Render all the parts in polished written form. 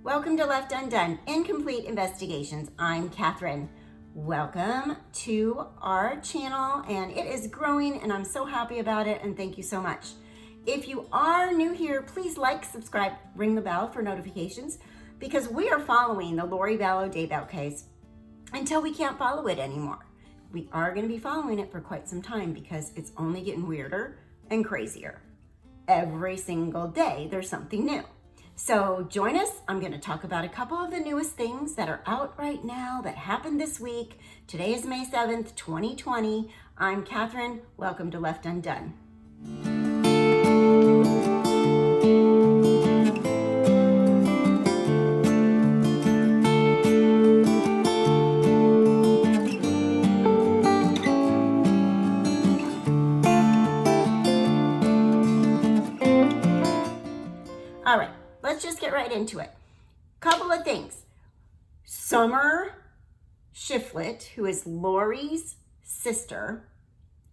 Welcome to Left Undone, Incomplete Investigations. I'm Kathryn. Welcome to our channel, and it is growing, and I'm so happy about it, and thank you so much. If you are new here, please like, subscribe, ring the bell for notifications, because we are following the Lori Vallow Daybell case until we can't follow it anymore. We are going to be following it for quite some time because it's only getting weirder and crazier. Every single day, there's something new. So join us. I'm going to talk about a couple of the newest things that are out right now that happened this week. Today is May 7th, 2020. I'm Kathryn. Welcome to Left Undone. All right. Let's just get right into it. Couple of things. Summer Shiflet, who is Lori's sister,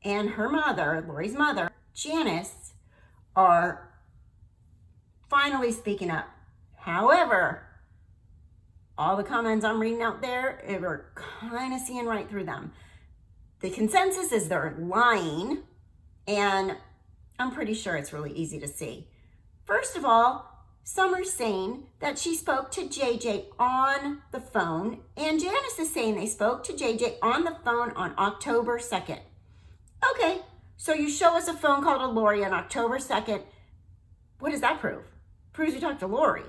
and her mother, Lori's mother, Janice, are finally speaking up. However, all the comments I'm reading out there, we're kind of seeing right through them. The consensus is they're lying, and I'm pretty sure it's really easy to see. First of all, Summer's saying that she spoke to JJ on the phone, and Janice is saying they spoke to JJ on the phone on October 2nd. Okay, so you show us a phone call to Lori on October 2nd. What does that prove? Proves you talked to Lori,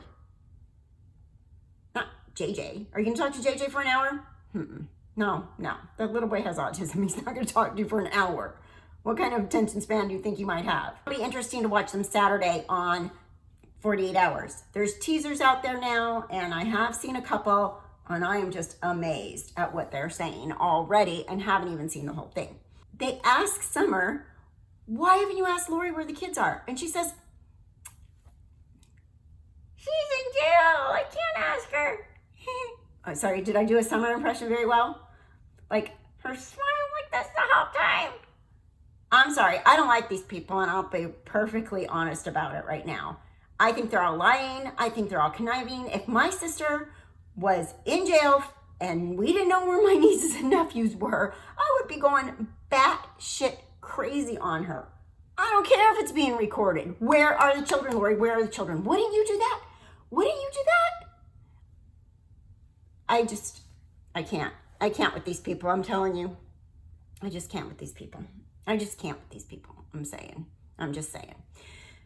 not JJ. Are you going to talk to JJ for an hour? No. That little boy has autism. He's not going to talk to you for an hour. What kind of attention span do you think you might have? It'll be interesting to watch them Saturday on 48 hours. There's teasers out there now, and I have seen a couple, and I am just amazed at what they're saying already and haven't even seen the whole thing. They ask Summer, why haven't you asked Lori where the kids are? And she says, she's in jail. I can't ask her. Oh, sorry, did I do a Summer impression very well? Like her smile like this the whole time. I'm sorry, I don't like these people, and I'll be perfectly honest about it right now. I think they're all lying. I think they're all conniving. If my sister was in jail and we didn't know where my nieces and nephews were, I would be going batshit crazy on her. I don't care if it's being recorded. Where are the children, Lori? Where are the children? Wouldn't you do that? Wouldn't you do that? I can't. I can't with these people. I'm telling you. I just can't with these people. I just can't with these people. I'm just saying.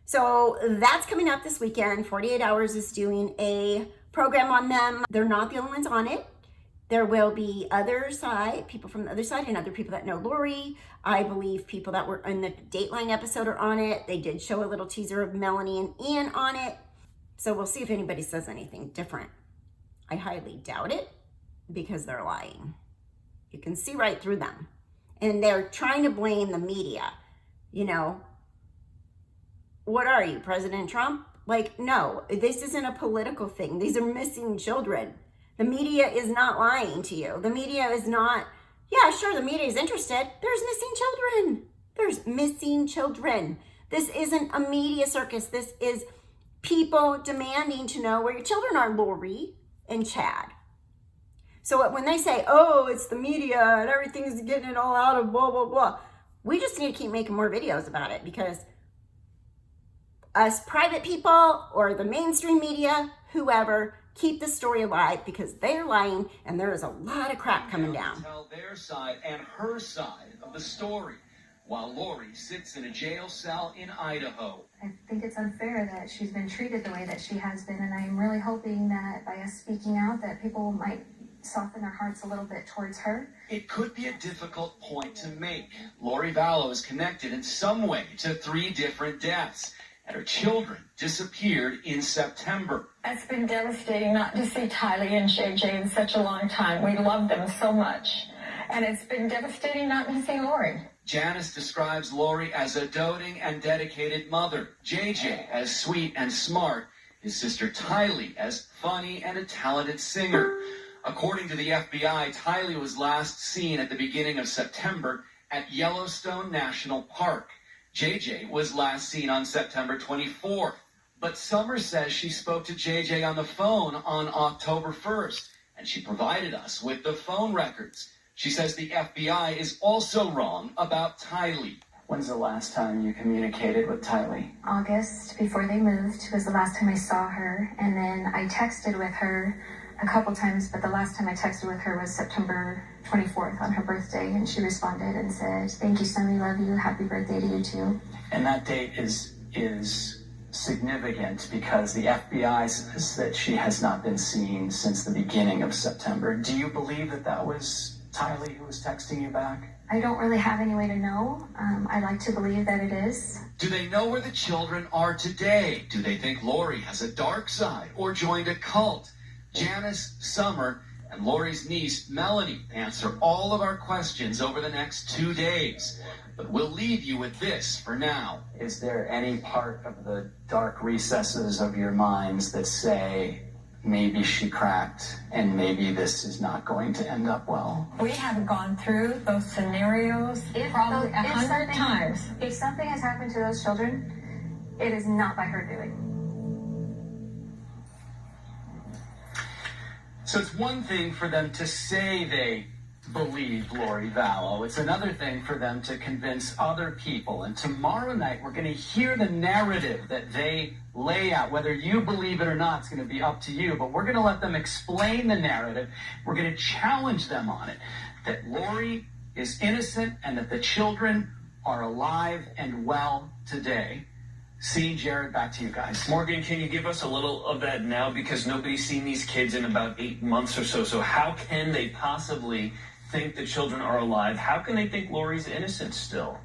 So that's coming up this weekend. 48 Hours is doing a program on them. They're not the only ones on it. There will be people from the other side, and other people that know Lori. I believe people that were in the Dateline episode are on it. They did show a little teaser of Melanie and Ian on it. So we'll see if anybody says anything different. I highly doubt it because they're lying. You can see right through them. And they're trying to blame the media, you know. What are you, President Trump? Like, no, this isn't a political thing. These are missing children. The media is not lying to you. The media is not, yeah, sure, the media is interested. There's missing children. There's missing children. This isn't a media circus. This is people demanding to know where your children are, Lori and Chad. So when they say, oh, it's the media and everything's getting it all out of blah, blah, blah, we just need to keep making more videos about it, because us private people or the mainstream media, whoever, keep the story alive, because they're lying and there is a lot of crap coming down. Tell their side and her side of the story while Lori sits in a jail cell in Idaho. I think it's unfair that she's been treated the way that she has been, and I'm really hoping that by us speaking out that people might soften their hearts a little bit towards her. It could be a difficult point to make. Lori Vallow is connected in some way to 3 different deaths, and her children disappeared in September. It's been devastating not to see Tylee and JJ in such a long time. We love them so much. And it's been devastating not to see Lori. Janice describes Lori as a doting and dedicated mother, JJ as sweet and smart, his sister Tylee as funny and a talented singer. According to the FBI, Tylee was last seen at the beginning of September at Yellowstone National Park. JJ was last seen on September 24th. But Summer says she spoke to JJ on the phone on October 1st, and she provided us with the phone records. She says the FBI is also wrong about Tylee. When's the last time you communicated with Tylee? August, before they moved, was the last time I saw her. And then I texted with her a couple times, but the last time I texted with her was September 24th on her birthday. And she responded and said, "Thank you, Sonny, love you. Happy birthday to you too." And that date is significant because the FBI says that she has not been seen since the beginning of September. Do you believe that that was Tylee who was texting you back? I don't really have any way to know. I like to believe that it is. Do they know where the children are today? Do they think Lori has a dark side or joined a cult? Janice, Summer, and Lori's niece, Melanie, answer all of our questions over the next 2 days. But we'll leave you with this for now. Is there any part of the dark recesses of your minds that say, maybe she cracked and maybe this is not going to end up well? We have gone through those scenarios probably 100 times. If something has happened to those children, it is not by her doing. So it's one thing for them to say they believe Lori Vallow. It's another thing for them to convince other people. And tomorrow night, we're going to hear the narrative that they lay out. Whether you believe it or not, it's going to be up to you. But we're going to let them explain the narrative. We're going to challenge them on it. That Lori is innocent and that the children are alive and well today. See, Jared, back to you guys. Morgan, can you give us a little of that now? Because nobody's seen these kids in about 8 months or so. So how can they possibly think the children are alive? How can they think Lori's innocent still?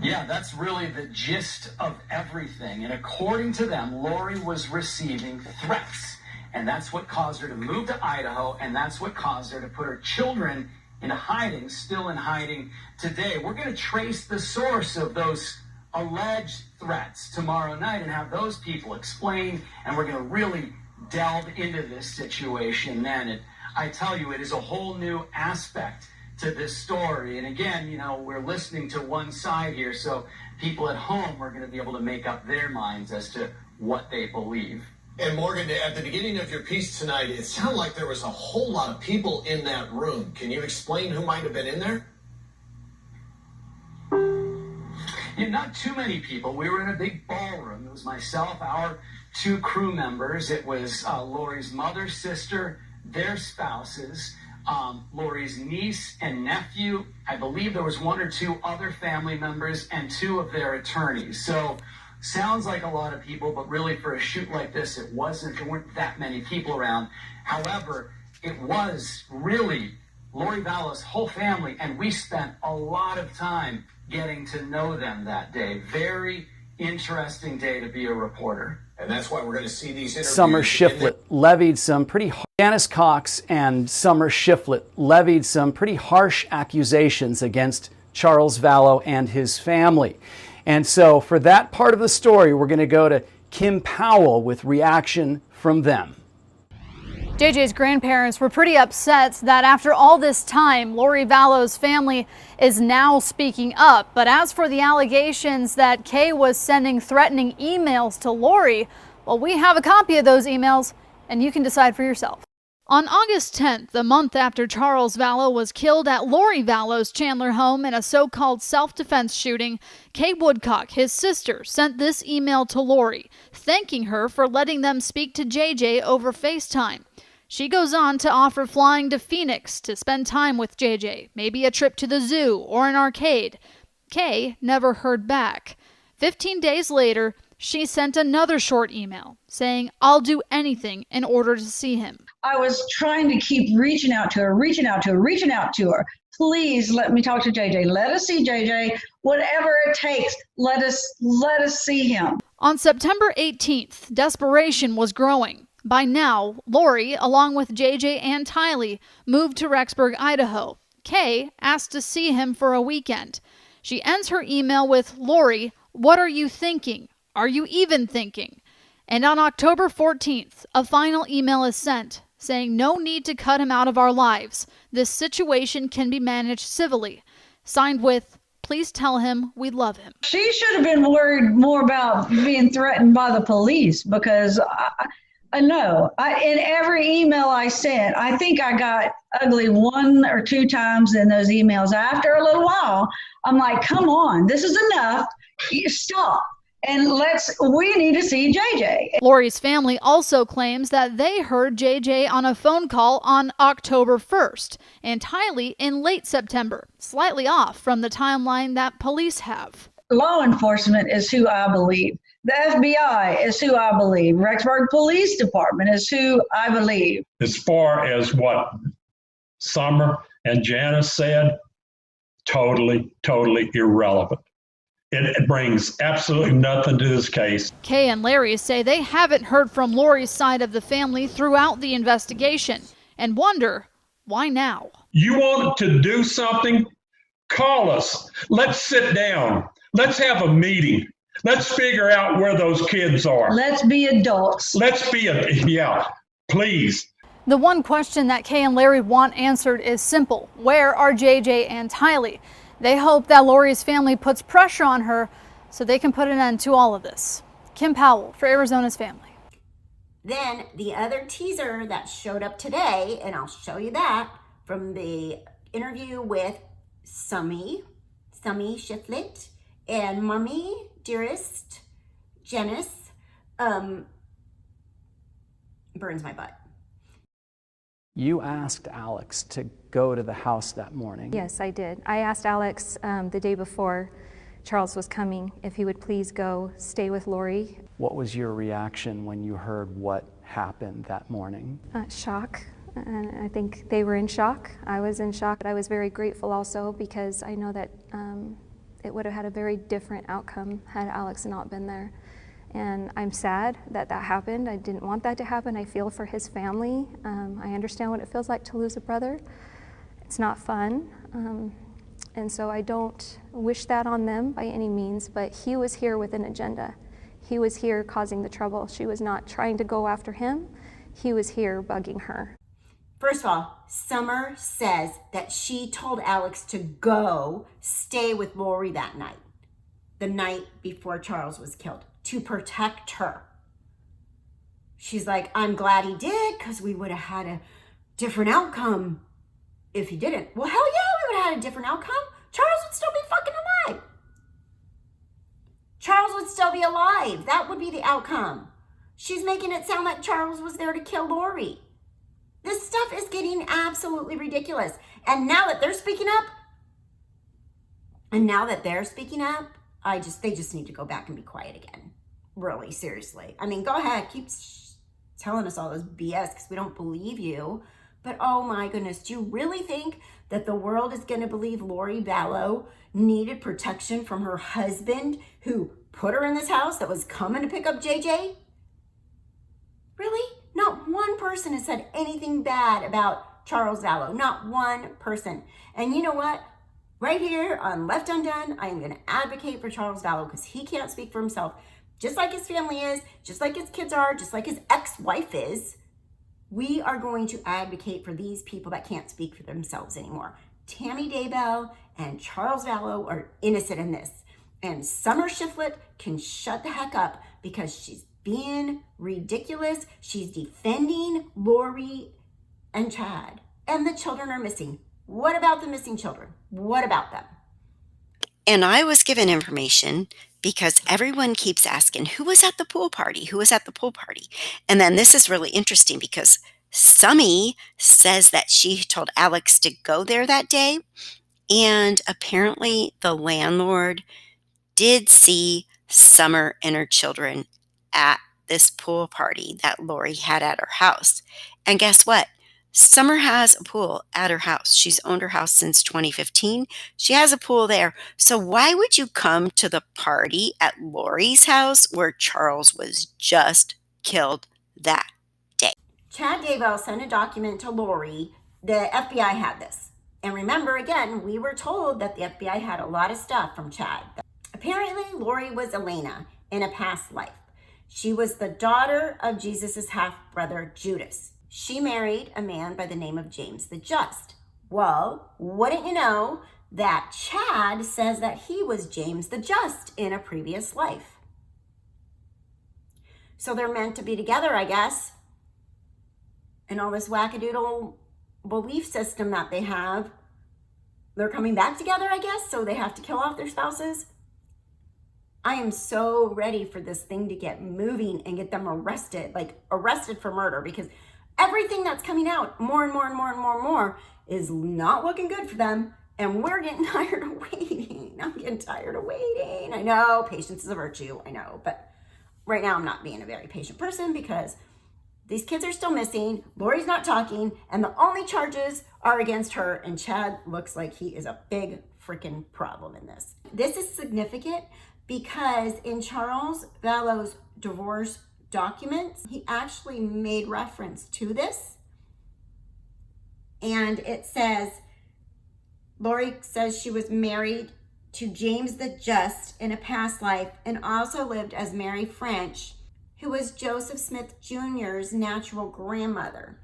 Yeah, that's really the gist of everything. And according to them, Lori was receiving threats. And that's what caused her to move to Idaho. And that's what caused her to put her children in hiding, still in hiding today. We're going to trace the source of those alleged threats tomorrow night and have those people explain. And we're going to really delve into this situation then. I tell you, it is a whole new aspect to this story. And again, you know, we're listening to one side here, so people at home are going to be able to make up their minds as to what they believe. And Morgan, at the beginning of your piece tonight, it sounded like there was a whole lot of people in that room. Can you explain who might have been in there? Yeah, not too many people. We were in a big ballroom. It was myself, our 2 crew members. It was Lori's mother, sister, their spouses, Lori's niece and nephew. I believe there was 1 or 2 other family members and 2 of their attorneys. So sounds like a lot of people, but really for a shoot like this, it wasn't. There weren't that many people around. However, it was really Lori Vallow's whole family, and we spent a lot of time getting to know them that day. Very interesting day to be a reporter. And that's why we're going to see these interviews. Summer Shiflet levied some pretty JANICE Cox and Summer Shiflet levied some pretty harsh accusations against Charles Vallow and his family. And so for that part of the story, we're going to go to Kim Powell with reaction from them. JJ's grandparents were pretty upset that after all this time, Lori Vallow's family is now speaking up. But as for the allegations that Kay was sending threatening emails to Lori, well, we have a copy of those emails, and you can decide for yourself. On August 10th, a month after Charles Vallow was killed at Lori Vallow's Chandler home in a so-called self-defense shooting, Kay Woodcock, his sister, sent this email to Lori, thanking her for letting them speak to JJ over FaceTime. She goes on to offer flying to Phoenix to spend time with JJ, maybe a trip to the zoo or an arcade. Kay never heard back. 15 days later, she sent another short email saying, "I'll do anything in order to see him." I was trying to keep reaching out to her. Please let me talk to JJ. Let us see JJ. Whatever it takes, let us see him. On September 18th, desperation was growing. By now, Lori, along with JJ and Tylee, moved to Rexburg, Idaho. Kay asked to see him for a weekend. She ends her email with, "Lori, what are you thinking? Are you even thinking?" And on October 14th, a final email is sent saying no need to cut him out of our lives. This situation can be managed civilly. Signed with please tell him we love him. She should have been worried more about being threatened by the police, because I know in every email I sent, I think I got ugly 1 or 2 times in those emails. After a little while, I'm like, come on, this is enough. Stop. And we need to see JJ. Lori's family also claims that they heard JJ on a phone call on October 1st and Tylee in late September, slightly off from the timeline that police have. Law enforcement is who I believe. The FBI is who I believe. Rexburg Police Department is who I believe. As far as what Summer and Janice said, totally irrelevant. It brings absolutely nothing to this case. Kay and Larry say they haven't heard from Lori's side of the family throughout the investigation and wonder, why now? You want to do something? Call us. Let's sit down. Let's have a meeting. Let's figure out where those kids are. Let's be adults. Yeah, please. The one question that Kay and Larry want answered is simple. Where are JJ and Tylee? They hope that Lori's family puts pressure on her so they can put an end to all of this. Kim Powell for Arizona's Family. Then the other teaser that showed up today, and I'll show you that, from the interview with Summy Shiflet and Mommy Dearest Janice, burns my butt. You asked Alex to go to the house that morning. Yes, I did. I asked Alex the day before Charles was coming if he would please go stay with Lori. What was your reaction when you heard what happened that morning? Shock. And I think they were in shock. I was in shock. I was very grateful also because I know that it would have had a very different outcome had Alex not been there. And I'm sad that that happened. I didn't want that to happen. I feel for his family. I understand what it feels like to lose a brother. It's not fun. And so I don't wish that on them by any means, but he was here with an agenda. He was here causing the trouble. She was not trying to go after him. He was here bugging her. First of all, Summer says that she told Alex to go stay with Lori that night, the night before Charles was killed, to protect her. She's like, I'm glad he did because we would have had a different outcome if he didn't. Well, hell yeah, we would have had a different outcome. Charles would still be fucking alive. Charles would still be alive. That would be the outcome. She's making it sound like Charles was there to kill Lori. This stuff is getting absolutely ridiculous. And now that they're speaking up, they just need to go back and be quiet again. Really, seriously. I mean, go ahead, keep telling us all this BS because we don't believe you. But oh my goodness, do you really think that the world is going to believe Lori Vallow needed protection from her husband who put her in this house that was coming to pick up JJ? Really? Not one person has said anything bad about Charles Vallow. Not one person. And you know what? Right here on Left Undone, I am going to advocate for Charles Vallow because he can't speak for himself. Just like his family is, just like his kids are, just like his ex-wife is. We are going to advocate for these people that can't speak for themselves anymore. Tammy Daybell and Charles Vallow are innocent in this. And Summer Shiflet can shut the heck up because she's being ridiculous. She's defending Lori and Chad. And the children are missing. What about the missing children? What about them? And I was given information because everyone keeps asking, who was at the pool party? Who was at the pool party? And then this is really interesting because Summy says that she told Alex to go there that day. And apparently the landlord did see Summer and her children at this pool party that Lori had at her house. And guess what? Summer has a pool at her house. She's owned her house since 2015. She has a pool there. So why would you come to the party at Lori's house where Charles was just killed that day? Chad Daybell sent a document to Lori. The FBI had this. And remember, again, we were told that the FBI had a lot of stuff from Chad. Apparently, Lori was Elena in a past life. She was the daughter of Jesus's half-brother, Judas. She married a man by the name of James the Just. Well, wouldn't you know that Chad says that he was James the Just in a previous life. So they're meant to be together, I guess. And all this wackadoodle belief system that they have, they're coming back together, I guess, so they have to kill off their spouses. I am so ready for this thing to get moving and get them arrested, like arrested for murder, because everything that's coming out more and more and more and more and more is not looking good for them. And we're getting tired of waiting. I'm getting tired of waiting. I know patience is a virtue, I know, but right now I'm not being a very patient person because these kids are still missing. Lori's not talking, and the only charges are against her, and Chad looks like he is a big freaking problem in this. This is significant because in Charles Vallow's divorce documents, he actually made reference to this. And it says, Lori says she was married to James the Just in a past life and also lived as Mary French, who was Joseph Smith Jr.'s natural grandmother.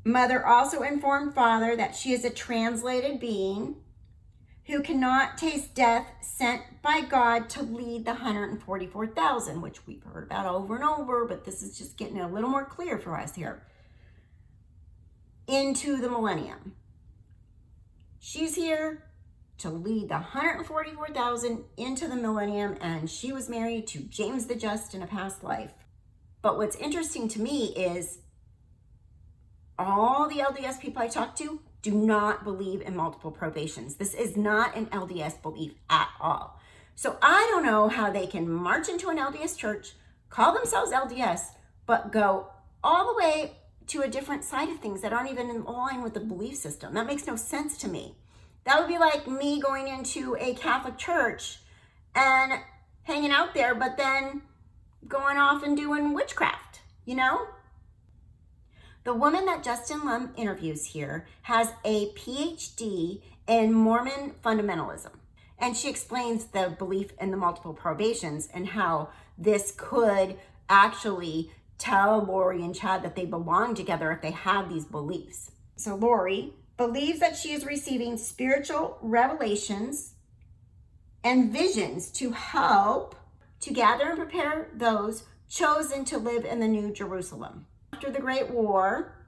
Mother also informed father that she is a translated being who cannot taste death, sent by God to lead the 144,000, which we've heard about over and over, but this is just getting a little more clear for us here, into the millennium. She's here to lead the 144,000 into the millennium, and she was married to James the Just in a past life. But what's interesting to me is all the LDS people I talk to do not believe in multiple probations. This is not an LDS belief at all. So I don't know how they can march into an LDS church, call themselves LDS, but go all the way to a different side of things that aren't even in line with the belief system. That makes no sense to me. That would be like me going into a Catholic church and hanging out there, but then going off and doing witchcraft, you know? The woman that Justin Lum interviews here has a PhD in Mormon fundamentalism. And she explains the belief in the multiple probations and how this could actually tell Lori and Chad that they belong together if they have these beliefs. So Lori believes that she is receiving spiritual revelations and visions to help to gather and prepare those chosen to live in the New Jerusalem after the Great War,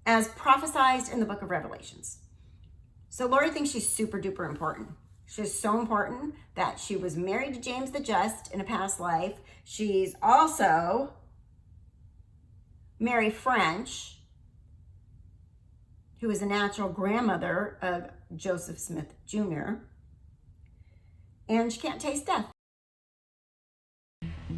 as prophesied in the book of Revelations. So Lori thinks she's super duper important. She's so important that she was married to James the Just in a past life. She's also Mary French, who is a natural grandmother of Joseph Smith Jr., and she can't taste death.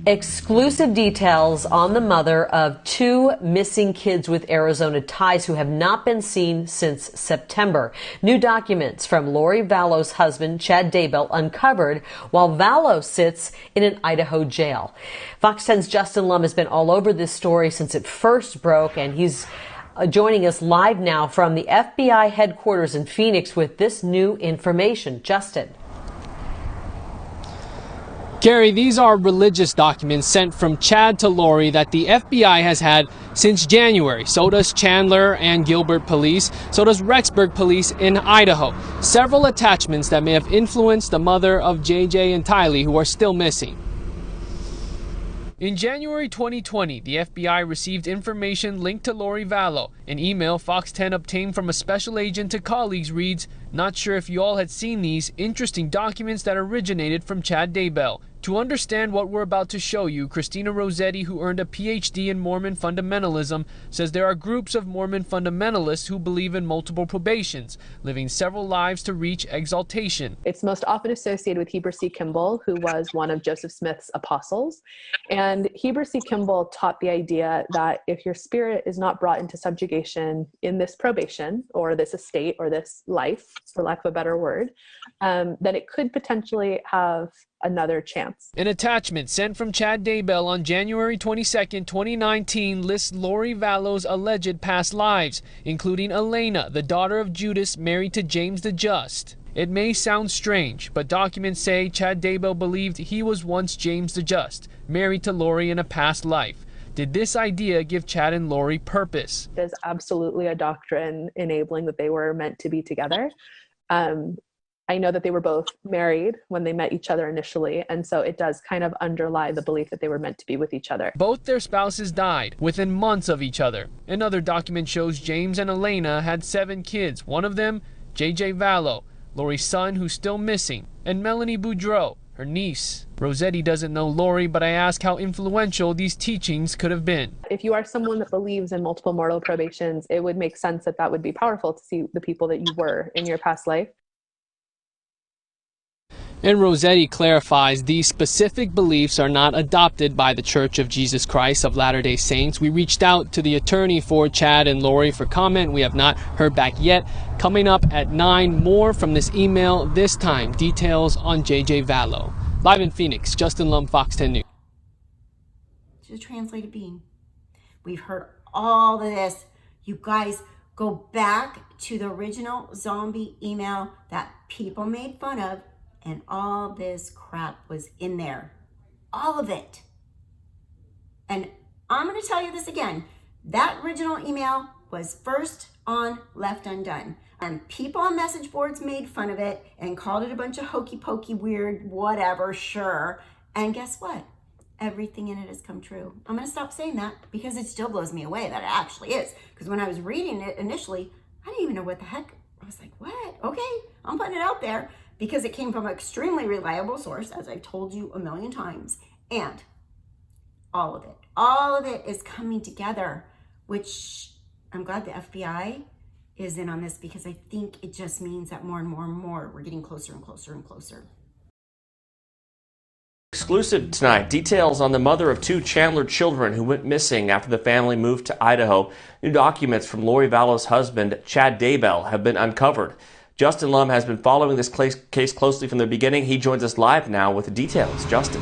Exclusive details on the mother of two missing kids with Arizona ties who have not been seen since September. New documents from Lori Vallow's husband, Chad Daybell, uncovered while Vallow sits in an Idaho jail. Fox 10's Justin Lum has been all over this story since it first broke, and he's joining us live now from the FBI headquarters in Phoenix with this new information. Justin. Gary, these are religious documents sent from Chad to Lori that the FBI has had since January. So does Chandler and Gilbert Police. So does Rexburg Police in Idaho. Several attachments that may have influenced the mother of JJ and Tylee, who are still missing. In January 2020, the FBI received information linked to Lori Vallow. An email Fox 10 obtained from a special agent to colleagues reads, "Not sure if you all had seen these interesting documents that originated from Chad Daybell. To understand what we're about to show you, Christina Rossetti, who earned a PhD in Mormon fundamentalism, says there are groups of Mormon fundamentalists who believe in multiple probations, living several lives to reach exaltation. It's most often associated with Heber C. Kimball, who was one of Joseph Smith's apostles. And Heber C. Kimball taught the idea that if your spirit is not brought into subjugation in this probation or this estate or this life, for lack of a better word, then it could potentially have another chance. An attachment sent from Chad Daybell on January 22, 2019 lists Lori Vallow's alleged past lives, including Elena, the daughter of Judas, married to James the Just. It may sound strange, but documents say Chad Daybell believed he was once James the Just, married to Lori in a past life. Did this idea give Chad and Lori purpose? There's absolutely a doctrine enabling that they were meant to be together. I know that they were both married when they met each other initially, and so it does kind of underlie the belief that they were meant to be with each other. Both their spouses died within months of each other. Another document shows James and Elena had 7 kids, one of them JJ Vallow, Lori's son who's still missing, and Melanie Boudreau, her niece. Rossetti doesn't know Lori, but I ask how influential these teachings could have been. If you are someone that believes in multiple mortal probations, it would make sense that that would be powerful to see the people that you were in your past life. And Rossetti clarifies these specific beliefs are not adopted by the Church of Jesus Christ of Latter-day Saints. We reached out to the attorney for Chad and Lori for comment. We have not heard back yet. Coming up at 9, more from this email, this time details on JJ Vallow. Live in Phoenix, Justin Lum, Fox 10 News. Just translated being. We've heard all of this. You guys go back to the original zombie email that people made fun of, and all this crap was in there. All of it. And I'm going to tell you this again. That original email was first on Left Undone. And people on message boards made fun of it and called it a bunch of hokey pokey, weird, whatever, sure. And guess what? Everything in it has come true. I'm going to stop saying that because it still blows me away that it actually is. Because when I was reading it initially, I didn't even know what the heck. I was like, what? Okay, I'm putting it out there. Because it came from an extremely reliable source, as I've told you a million times. And all of it is coming together, which I'm glad the FBI is in on this, because I think it just means that more and more and more, we're getting closer and closer and closer. Exclusive tonight, details on the mother of 2 Chandler children who went missing after the family moved to Idaho. New documents from Lori Vallow's husband, Chad Daybell, have been uncovered. Justin Lum has been following this case closely from the beginning. He joins us live now with the details. Justin.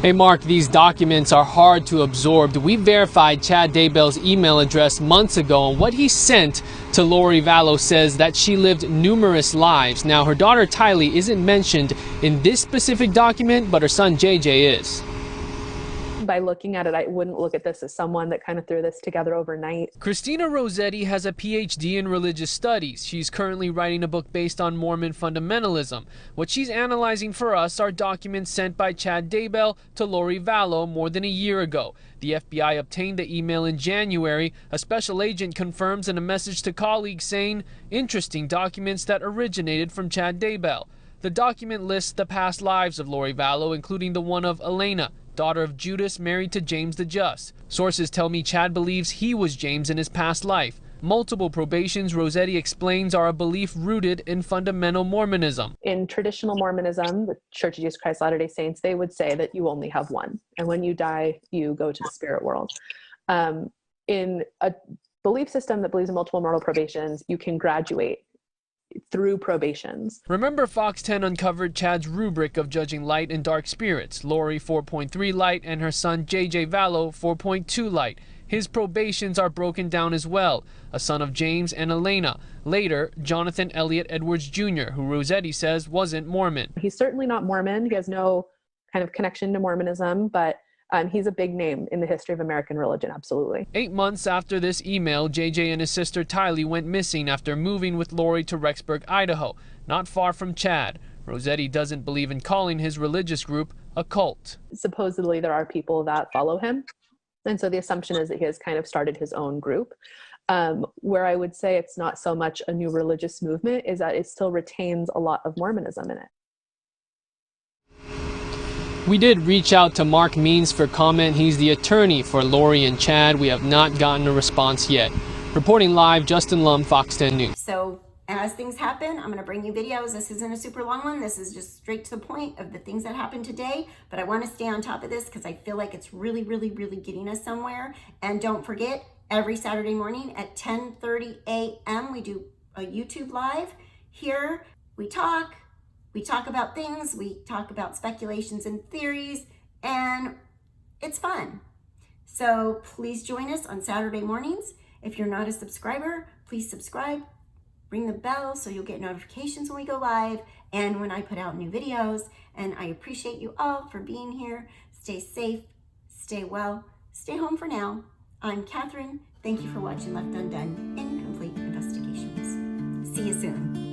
Hey Mark, these documents are hard to absorb. We verified Chad Daybell's email address months ago, and what he sent to Lori Vallow says that she lived numerous lives. Now, her daughter Tylee isn't mentioned in this specific document, but her son JJ is. By looking at it, I wouldn't look at this as someone that kind of threw this together overnight. Christina Rossetti has a PhD in religious studies. She's currently writing a book based on Mormon fundamentalism. What she's analyzing for us are documents sent by Chad Daybell to Lori Vallow more than a year ago. The FBI obtained the email in January. A special agent confirms in a message to colleagues saying, interesting documents that originated from Chad Daybell. The document lists the past lives of Lori Vallow, including the one of Elena, daughter of Judas, married to James the Just. Sources tell me Chad believes he was James in his past life. Multiple probations, Rossetti explains, are a belief rooted in fundamental Mormonism. In traditional Mormonism, the Church of Jesus Christ of Latter-day Saints, they would say that you only have one. And when you die, you go to the spirit world. In a belief system that believes in multiple mortal probations, you can graduate through probations. Remember, Fox 10 uncovered Chad's rubric of judging light and dark spirits. Lori 4.3 light and her son JJ Vallow 4.2 light. His probations are broken down as well. A son of James and Elena. Later, Jonathan Elliott Edwards Jr., who Rossetti says wasn't Mormon. He's certainly not Mormon. He has no kind of connection to Mormonism, but he's a big name in the history of American religion, absolutely. 8 months after this email, JJ and his sister Tylee went missing after moving with Lori to Rexburg, Idaho, not far from Chad. Rossetti doesn't believe in calling his religious group a cult. Supposedly there are people that follow him, and so the assumption is that he has kind of started his own group. Where I would say it's not so much a new religious movement is that it still retains a lot of Mormonism in it. We did reach out to Mark Means for comment. He's the attorney for Lori and Chad. We have not gotten a response yet. Reporting live, Justin Lum, Fox 10 News. So as things happen, I'm going to bring you videos. This isn't a super long one. This is just straight to the point of the things that happened today. But I want to stay on top of this because I feel like it's really, really, really getting us somewhere. And don't forget, every Saturday morning at 10:30 a.m. we do a YouTube live. Here we talk about things, we talk about speculations and theories, and it's fun. So please join us on Saturday mornings. If you're not a subscriber, please subscribe, ring the bell so you'll get notifications when we go live and when I put out new videos. And I appreciate you all for being here. Stay safe, stay well, stay home for now. I'm Kathryn. Thank you for watching Left Undone Incomplete Investigations. See you soon.